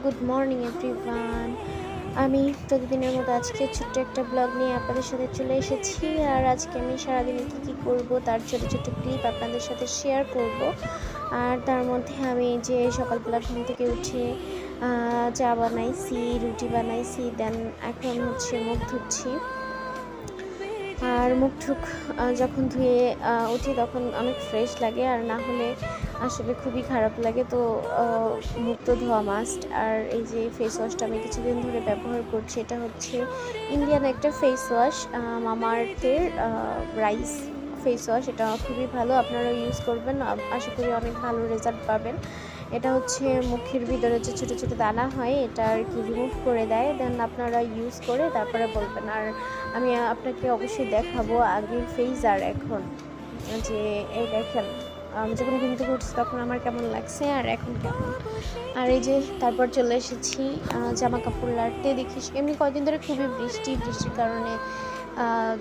Good morning everyone. আমি প্রতিদিনের মতো আজকে ছোট্ট একটা ব্লগ নিয়ে আপনাদের সাথে চলে এসেছি। আর আজকে আমি সারাদিনে কী করব তার ছোটো ছোটো ক্লিপ আপনাদের সাথে শেয়ার করব। আর তার মধ্যে আমি যে সকালবেলা ঘুম থেকে উঠে চা বানাইছি, রুটি বানাইছি, দেন এখন হচ্ছে মুখ ধুচ্ছি। আর মুখ ঠুক যখন ধুয়ে উঠি তখন অনেক ফ্রেশ লাগে, আর না হলে আসলে খুবই খারাপ লাগে। তো মুখ তো ধোয়া মাস্ট। আর এই যে ফেস ওয়াশটা আমি কিছুদিন ধরে ব্যবহার করছি, এটা হচ্ছে ইন্ডিয়ান একটা ফেস ওয়াশ, মামাআর্থের রাইস ফেস ওয়াশ। এটা খুবই ভালো, আপনারা ইউজ করবেন, আশা করি অনেক ভালো রেজাল্ট পাবেন। এটা হচ্ছে মুখের ভিতরে যে ছোটো ছোটো দানা হয় এটা আর কি রিমুভ করে দেয়। দেন আপনারা ইউজ করে তারপরে বলবেন। আর আমি আপনাকে অবশ্যই দেখাবো আগের ফেস আর এখন, যে এই দেখেন আমি যখন ঘুম থেকে উঠছি তখন আমার কেমন লাগছে আর এখন কেমন। আর এই যে তারপর চলে এসেছি জামা কাপড় লাড়তে। দেখিস এমনি কয়েকদিন ধরে খুবই বৃষ্টির কারণে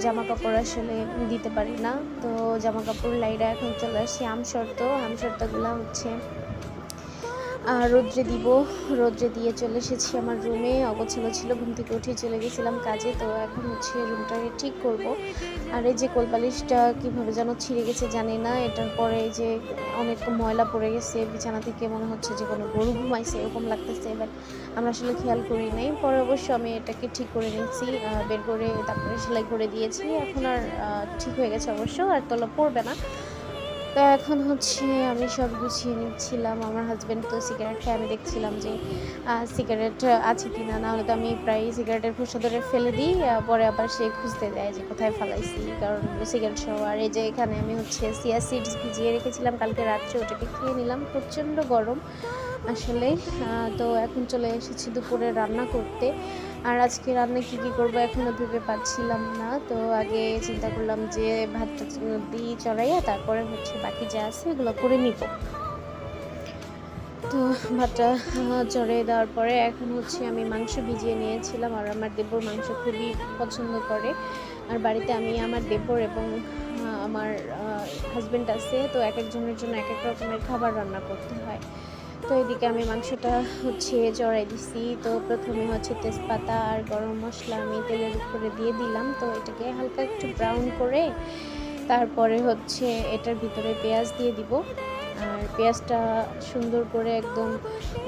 জামা কাপড় আসলে দিতে পারি না। তো জামা কাপড় লাইরা এখন চলে আসছি আমশর্তগুলো হচ্ছে রোদ্রে দিব। রোদ্রে দিয়ে চলে এসেছি আমার রুমে। অগোছালো ছিল, ঘুম থেকে উঠে চলে গেছিলাম কাজে। তো এখন হচ্ছে রুমটাকে ঠিক করব। আর এই যে কোলবালিশটা কীভাবে যেন ছিঁড়ে গেছে জানি না। এটার পরে এই যে অনেক ময়লা পড়ে গেছে বিছানা থেকে, মনে হচ্ছে যে কোনো গরু ঘুমাইছে এরকম লাগতেছে। এবার আমরা আসলে খেয়াল করি নাই, পরে অবশ্য আমি এটাকে ঠিক করে নিয়েছি, বের করে তারপরে সেলাই করে দিয়েছি। এখন আর ঠিক হয়ে গেছে অবশ্য, আর তলা পড়বে না। তো এখন হচ্ছে আমি সব গুছিয়ে নিচ্ছিলাম। আমার হাজব্যান্ড তো সিগারেট খায়, আমি দেখছিলাম যে সিগারেট আছে কি না, নাহলে তো আমি প্রায় সিগারেটের খোসা ধরে ফেলে দিই, পরে আবার সে খুঁজতে দেয় যে কোথায় ফেলাইছি, কারণ সিগারেট সহ। আর এই যে এখানে আমি হচ্ছে চিয়া সিডস ভিজিয়ে রেখেছিলাম কালকে রাত্রে, ওটাকে খেয়ে নিলাম। প্রচণ্ড গরম আসলে। তো এখন চলে এসেছি দুপুরে রান্না করতে। আর আজকে রান্না কী করবো এখনও ভেবে পাচ্ছিলাম না। তো আগে চিন্তা করলাম যে ভাতটা দিয়ে চড়াইয়া তারপরে হচ্ছে বাকি যা আছে এগুলো করে নিব। তো ভাতটা চড়িয়ে দেওয়ার পরে এখন হচ্ছে আমি মাংস ভিজিয়ে নিয়েছিলাম। আর আমার দেবর মাংস খুবই পছন্দ করে। আর বাড়িতে আমি, আমার দেবর এবং আমার হাজব্যান্ড আছে, তো এক একজনের জন্য এক এক রকমের খাবার রান্না করতে হয়। তো এদিকে আমি মাংসটা হচ্ছে চড়াই দিছি। তো প্রথমে হচ্ছে তেজপাতা আর গরম মশলা আমি তেলের উপরে দিয়ে দিলাম। তো এটাকে হালকা একটু ব্রাউন করে তারপরে হচ্ছে এটার ভিতরে পেঁয়াজ দিয়ে দিব। আর পেঁয়াজটা সুন্দর করে একদম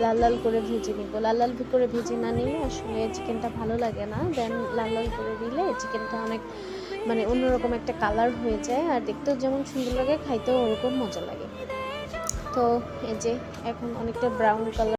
লাল লাল করে ভেজে নিব। লাল লাল করে ভেজে না নিলে আসলে চিকেনটা ভালো লাগে না। দেন লাল লাল করে দিলে চিকেনটা অনেক মানে অন্যরকম একটা কালার হয়ে যায়, আর দেখতেও যেমন সুন্দর লাগে, খাইতেও ওরকম মজা লাগে। তো এই যে এখন অনেকটা ব্রাউন কালার